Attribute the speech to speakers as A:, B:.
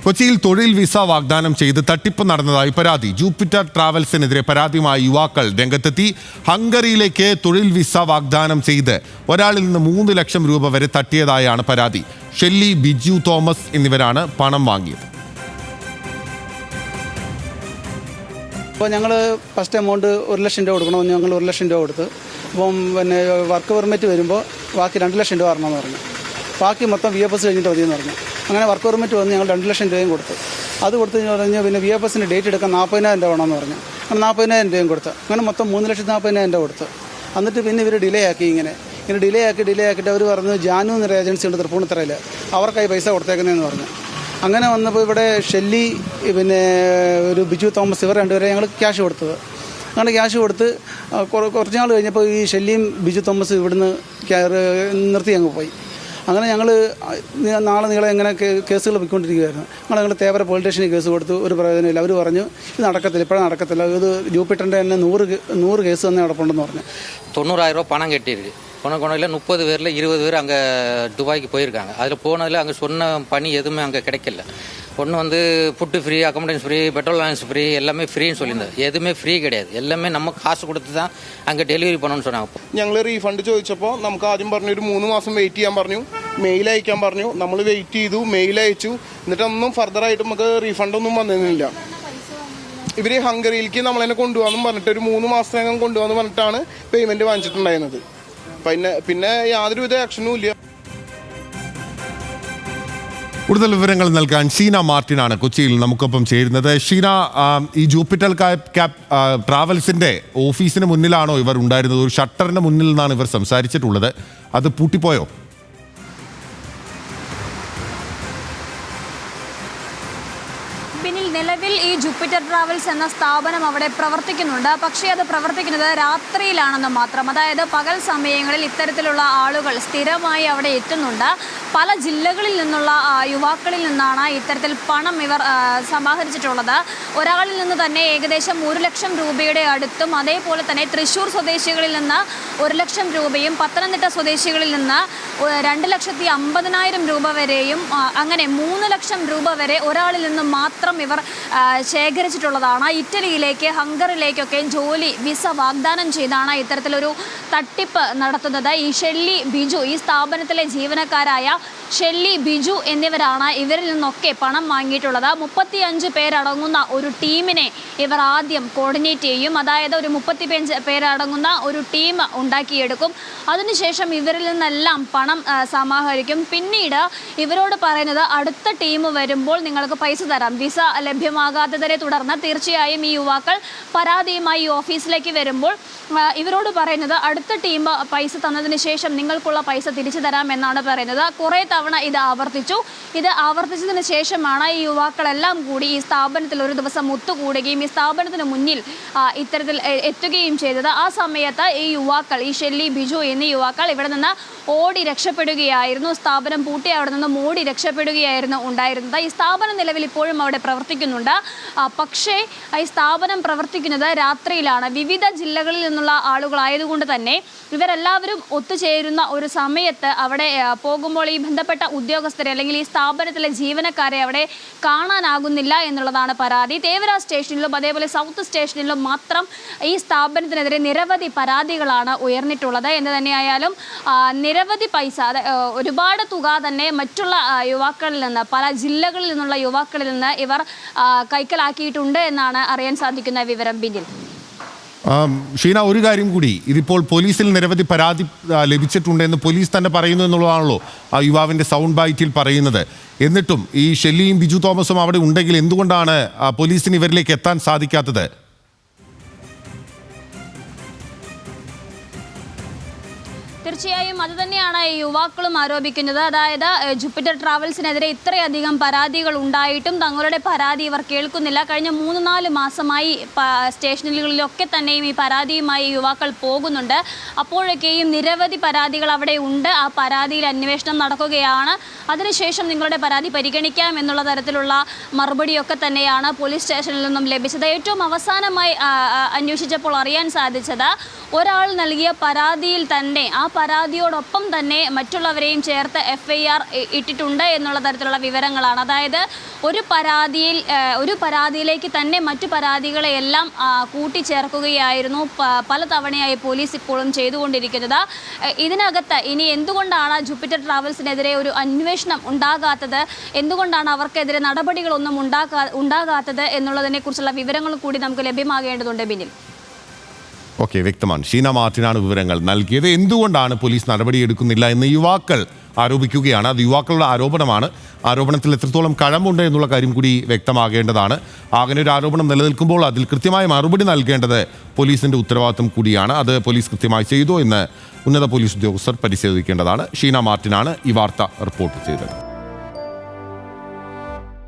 A: കൊച്ചിയിൽ തൊഴിൽ വിസ വാഗ്ദാനം ചെയ്ത് തട്ടിപ്പ് നടന്നതായി പരാതി. ജൂപ്പിറ്റർ ട്രാവൽസിനെതിരെ പരാതിയുമായി യുവാക്കൾ രംഗത്തെത്തി. ഹംഗറിയിലേക്ക് തൊഴിൽ വിസ വാഗ്ദാനം ചെയ്ത് ഒരാളിൽ നിന്ന് 3 ലക്ഷം രൂപ വരെ തട്ടിയതായാണ് പരാതി. ഷെല്ലി, ബിജു തോമസ് എന്നിവരാണ് പണം വാങ്ങിയത്.
B: അപ്പോൾ ഞങ്ങൾ ഫസ്റ്റ് എമൗണ്ട് 1 ലക്ഷം രൂപ കൊടുക്കണമെന്ന് ഞങ്ങൾ 1 ലക്ഷം രൂപ കൊടുത്ത്. അപ്പം പിന്നെ വർക്ക് പെർമിറ്റ് വരുമ്പോൾ ബാക്കി 2 ലക്ഷം രൂപ തരണമെന്ന് പറഞ്ഞു. ബാക്കി മൊത്തം VFS കഴിഞ്ഞിട്ട് മതിയെന്ന് പറഞ്ഞു. അങ്ങനെ വർക്ക് പെർമിറ്റ് വന്ന് ഞങ്ങൾ 2 ലക്ഷം രൂപയും കൊടുത്തു. അത് കൊടുത്ത് പറഞ്ഞ് പിന്നെ VFSൻ്റെ ഡേറ്റ് എടുക്കാൻ 40,000 രൂപ വേണമെന്ന് പറഞ്ഞു. അങ്ങനെ 40,000 രൂപയും കൊടുത്തു. അങ്ങനെ മൊത്തം 3,40,000 രൂപ കൊടുത്തു. എന്നിട്ട് പിന്നെ ഇവർ ഡിലേ ആക്കി. ഇങ്ങനെ ഡിലേ ആക്കിയിട്ട് അവർ പറഞ്ഞു ജാനു എന്നൊരു ഏജൻസി ഉണ്ട് തൃപ്പൂണിത്തറയിൽ, അവർക്കായി പൈസ കൊടുത്തേക്കുന്നതെന്ന് പറഞ്ഞു. അങ്ങനെ വന്നപ്പോൾ ഇവിടെ ഷെല്ലി പിന്നെ ഒരു ബിജു തോമസ് ഇവർ രണ്ടുപേരെ ഞങ്ങൾ ക്യാഷ് കൊടുത്തത്. അങ്ങനെ ക്യാഷ് കൊടുത്ത് കുറച്ച് നാൾ കഴിഞ്ഞപ്പോൾ ഈ ഷെല്ലിയും ബിജു തോമസ് ഇവിടുന്ന് നിർത്തി അങ്ങ് പോയി. അങ്ങനെ ഞങ്ങൾ നാളെ നിങ്ങളെ എങ്ങനെ കേസുകൾ പോയിക്കൊണ്ടിരിക്കുകയായിരുന്നു. ഞങ്ങൾ തേവര പോലീസ് സ്റ്റേഷനിൽ കേസ് കൊടുത്തു. ഒരു പ്രയോജനമില്ല. അവർ പറഞ്ഞു ഇത് നടക്കത്തില്ല, ഇപ്പോഴും നടക്കത്തില്ല, ഇത് ജൂപ്പിറ്ററിൻ്റെ തന്നെ 100 കേസ് തന്നെ നടപ്പുണ്ടെന്ന് പറഞ്ഞു.
C: 90,000 ரூபா பணம் கட்டியிருக்கு. பணம் கொண்டதில் 30 பேரில் 20 பேர் அங்கே துபாய்க்கு போயிருக்காங்க. அதில் போனதில் அங்கே சொன்ன பணி எதுவுமே அங்கே கிடைக்கல. ஒன்று வந்து food free, accommodation free, petrol allowance free, எல்லாமே ஃப்ரீன்னு சொல்லியிருந்தது. எதுவுமே ஃப்ரீ கிடையாது. எல்லாமே நம்ம காசு கொடுத்து தான் அங்கே டெலிவரி பண்ணணும்னு சொன்னாங்க.
D: ഞങ്ങൾ റീഫണ്ട് ചോദിച്ചപ്പോൾ നമുക്ക് ആദ്യം പറഞ്ഞു ഒരു 3 മാസം വെയിറ്റ് ചെയ്യാൻ പറഞ്ഞു, മെയിൽ അയക്കാൻ പറഞ്ഞു. നമ്മൾ വെയിറ്റ് ചെയ്തു, മെയിൽ അയച്ചു. എന്നിട്ടൊന്നും ഫർദറായിട്ട് നമുക്ക് റീഫണ്ടൊന്നും വന്നിരുന്നില്ല. ഇവർ ഹംഗറിയിലേക്ക് നമ്മളതിനെ കൊണ്ടുപോകാമെന്ന് പറഞ്ഞിട്ട് ഒരു 3 മാസത്തിനകം കൊണ്ടുപോകാമെന്ന് പറഞ്ഞിട്ടാണ് പേയ്മെൻറ്റ് വാങ്ങിച്ചിട്ടുണ്ടായിരുന്നത്. പിന്നെ യാതൊരുവിധ ആക്ഷനും ഇല്ല.
A: കൂടുതൽ വിവരങ്ങൾ നൽകാൻ ഷീന മാർട്ടിനാണ് കൊച്ചിയിൽ നമുക്കൊപ്പം ചേരുന്നത്. ഷീന, ഈ ജൂപ്പിറ്റർ ട്രാവൽസിന്റെ ഓഫീസിന് മുന്നിലാണോ ഇവർ ഉണ്ടായിരുന്നത്? ഒരു ഷട്ടറിന് മുന്നിൽ നിന്നാണ് ഇവർ സംസാരിച്ചിട്ടുള്ളത്. അത് പൂട്ടിപ്പോയോ?
E: നിലവിൽ ഈ ജൂപ്പിറ്റർ ട്രാവൽസ് എന്ന സ്ഥാപനം അവിടെ പ്രവർത്തിക്കുന്നുണ്ട്. പക്ഷേ അത് പ്രവർത്തിക്കുന്നത് രാത്രിയിലാണെന്ന് മാത്രം. അതായത് പകൽ സമയങ്ങളിൽ ഇത്തരത്തിലുള്ള ആളുകൾ സ്ഥിരമായി അവിടെ എത്തുന്നുണ്ട്. പല ജില്ലകളിൽ നിന്നുള്ള യുവാക്കളിൽ നിന്നാണ് ഇത്തരത്തിൽ പണം ഇവർ സമാഹരിച്ചിട്ടുള്ളത്. ഒരാളിൽ നിന്ന് തന്നെ ഏകദേശം 1 ലക്ഷം രൂപയുടെ അടുത്തും, അതേപോലെ തന്നെ തൃശ്ശൂർ സ്വദേശികളിൽ നിന്ന് 1 ലക്ഷം രൂപയും, പത്തനംതിട്ട സ്വദേശികളിൽ നിന്ന് 2,50,000 രൂപ വരെയും, അങ്ങനെ 3 ലക്ഷം രൂപ വരെ ഒരാളിൽ നിന്ന് മാത്രം ഇവർ ശേഖരിച്ചിട്ടുള്ളതാണ്. ഇറ്റലിയിലേക്ക്, ഹംഗറിയിലേക്കൊക്കെ ജോലി വിസ വാഗ്ദാനം ചെയ്താണ് ഇത്തരത്തിലൊരു തട്ടിപ്പ് നടത്തുന്നത്. ഈ ഷെല്ലി, ബിജു, ഈ സ്ഥാപനത്തിലെ ജീവനക്കാരായ ഷെല്ലി, ബിജു എന്നിവരാണ് ഇവരിൽ നിന്നൊക്കെ പണം വാങ്ങിയിട്ടുള്ളത്. 35 പേരടങ്ങുന്ന ഒരു ടീമിനെ ഇവർ ആദ്യം കോർഡിനേറ്റ് ചെയ്യും. അതായത് ഒരു 35 പേരടങ്ങുന്ന ഒരു ടീം ഉണ്ടാക്കിയെടുക്കും. അതിനുശേഷം ഇവരിൽ നിന്നെല്ലാം പണം സമാഹരിക്കും. പിന്നീട് ഇവരോട് പറയുന്നത് അടുത്ത ടീം വരുമ്പോൾ നിങ്ങൾക്ക് പൈസ തരാം. വിസ ലഭ്യമാകാത്തതിനെ തുടർന്ന് തീർച്ചയായും ഈ യുവാക്കൾ പരാതിയുമായി ഓഫീസിലേക്ക് വരുമ്പോൾ ഇവരോട് പറയുന്നത് അടുത്ത ടീം പൈസ തന്നതിന് ശേഷം നിങ്ങൾക്കുള്ള പൈസ തിരിച്ചു തരാം എന്നാണ് പറയുന്നത്. കുറേ തവണ ഇത് ആവർത്തിച്ചതിന് ശേഷമാണ് ഈ യുവാക്കളെല്ലാം കൂടി ഈ സ്ഥാപനത്തിൽ ഒരു ദിവസം ഒത്തുകൂടുകയും ഈ സ്ഥാപനത്തിന് മുന്നിൽ ഇത്തരത്തിൽ എത്തുകയും ചെയ്തത്. ആ സമയത്ത് ഈ യുവാക്കൾ, ഈ ഷെല്ലി, ബിജു എന്നീ യുവാക്കൾ ഇവിടെ നിന്ന് ഓടി രക്ഷപ്പെടുകയായിരുന്നു. സ്ഥാപനം പൂട്ടി അവിടെ നിന്നും ഓടി രക്ഷപ്പെടുകയായിരുന്നു ഉണ്ടായിരുന്നത്. ഈ സ്ഥാപനം നിലവിൽ ഇപ്പോഴും അവിടെ പ്രവർത്തിക്കുന്നുണ്ട്. പക്ഷേ ഈ സ്ഥാപനം പ്രവർത്തിക്കുന്നത് രാത്രിയിലാണ്. വിവിധ ജില്ലകളിൽ നിന്നുള്ള ആളുകളായതുകൊണ്ട് തന്നെ ഇവരെല്ലാവരും ഒത്തുചേരുന്ന ഒരു സമയത്ത് അവിടെ പോകുമ്പോൾ ഈ ബന്ധപ്പെട്ട ഉദ്യോഗസ്ഥരെ അല്ലെങ്കിൽ ഈ സ്ഥാപനത്തിലെ ജീവനക്കാരെ അവിടെ കാണാനാകുന്നില്ല എന്നുള്ളതാണ് പരാതി. തേവര സ്റ്റേഷനിലും അതേപോലെ സൗത്ത് സ്റ്റേഷനിലും മാത്രം ഈ സ്ഥാപനത്തിനെതിരെ നിരവധി പരാതികളാണ് ഉയർന്നിട്ടുള്ളത്. എന്ന് തന്നെയായാലും നിരവധി പൈസ, ഒരുപാട് തുക തന്നെ മറ്റുള്ള യുവാക്കളിൽ നിന്ന്, പല ജില്ലകളിൽ നിന്നുള്ള യുവാക്കളിൽ നിന്ന് ഇവർ കൈക്കലാക്കിയിട്ടുണ്ട് എന്നാണ് അറിയാൻ സാധിക്കുന്ന വിവരം. ബിനിൽ,
A: ഷീന, ഒരു കാര്യം കൂടി, ഇതിപ്പോൾ പോലീസിൽ നിരവധി പരാതി ലഭിച്ചിട്ടുണ്ടെന്ന് പോലീസ് തന്നെ പറയുന്നു എന്നുള്ളതാണല്ലോ ആ യുവാവിൻ്റെ സൗണ്ട് ബൈറ്റിൽ പറയുന്നത്. എന്നിട്ടും ഈ ഷെല്ലിയും ബിജു തോമസും അവിടെ ഉണ്ടെങ്കിൽ എന്തുകൊണ്ടാണ് പോലീസിന് ഇവരിലേക്ക് എത്താൻ സാധിക്കാത്തത്?
E: തീർച്ചയായും അത് തന്നെയാണ് യുവാക്കളും ആരോപിക്കുന്നത്. അതായത് ജൂപ്പിറ്റർ ട്രാവൽസിനെതിരെ ഇത്രയധികം പരാതികൾ ഉണ്ടായിട്ടും തങ്ങളുടെ പരാതി ഇവർ കേൾക്കുന്നില്ല. കഴിഞ്ഞ 3-4 മാസമായി സ്റ്റേഷനുകളിലൊക്കെ തന്നെയും ഈ പരാതിയുമായി യുവാക്കൾ പോകുന്നുണ്ട്. അപ്പോഴൊക്കെയും നിരവധി പരാതികൾ അവിടെ ഉണ്ട്. ആ പരാതിയിൽ അന്വേഷണം നടക്കുകയാണ്. അതിനുശേഷം നിങ്ങളുടെ പരാതി പരിഗണിക്കാം എന്നുള്ള തരത്തിലുള്ള മറുപടിയൊക്കെ തന്നെയാണ് പോലീസ് സ്റ്റേഷനിൽ നിന്നും ലഭിച്ചത്. ഏറ്റവും അവസാനമായി അന്വേഷിച്ചപ്പോൾ അറിയാൻ സാധിച്ചത് ഒരാൾ നൽകിയ പരാതിയിൽ തന്നെ ആ പരാതിയോടൊപ്പം തന്നെ മറ്റുള്ളവരെയും ചേർത്ത് FIR ഇട്ടിട്ടുണ്ട് എന്നുള്ള തരത്തിലുള്ള വിവരങ്ങളാണ്. അതായത് ഒരു പരാതിയിലേക്ക് തന്നെ മറ്റു പരാതികളെയെല്ലാം കൂട്ടിച്ചേർക്കുകയായിരുന്നു പല തവണയായി പോലീസ് ഇപ്പോഴും ചെയ്തുകൊണ്ടിരിക്കുന്നത്. ഇതിനകത്ത് ഇനി എന്തുകൊണ്ടാണ് ജൂപ്പിറ്റർ ട്രാവൽസിനെതിരെ ഒരു അന്വേഷണം ഉണ്ടാകാത്തത്, എന്തുകൊണ്ടാണ് അവർക്കെതിരെ നടപടികളൊന്നും ഉണ്ടാകാത്തത് എന്നുള്ളതിനെക്കുറിച്ചുള്ള വിവരങ്ങൾ കൂടി നമുക്ക് ലഭ്യമാകേണ്ടതുണ്ട്. ബിനിൽ,
A: ഓക്കെ, വ്യക്തമാണ്. ഷീന മാർട്ടിനാണ് വിവരങ്ങൾ നൽകിയത്. എന്തുകൊണ്ടാണ് പോലീസ് നടപടിയെടുക്കുന്നില്ല എന്ന് യുവാക്കൾ ആരോപിക്കുകയാണ്. അത് യുവാക്കളുടെ ആരോപണമാണ്. ആരോപണത്തിൽ എത്രത്തോളം കഴമ്പുണ്ട് എന്നുള്ള കാര്യം കൂടി വ്യക്തമാകേണ്ടതാണ്. അങ്ങനെ ഒരു ആരോപണം നിലനിൽക്കുമ്പോൾ അതിൽ കൃത്യമായ മറുപടി നൽകേണ്ടത് പോലീസിന്റെ ഉത്തരവാദിത്വം കൂടിയാണ്. അത് പോലീസ് കൃത്യമായി ചെയ്തോ എന്ന് ഉന്നത പോലീസ് ഉദ്യോഗസ്ഥർ പരിശോധിക്കേണ്ടതാണ്. ഷീന മാർട്ടിനാണ് ഈ വാർത്ത റിപ്പോർട്ട് ചെയ്തത്.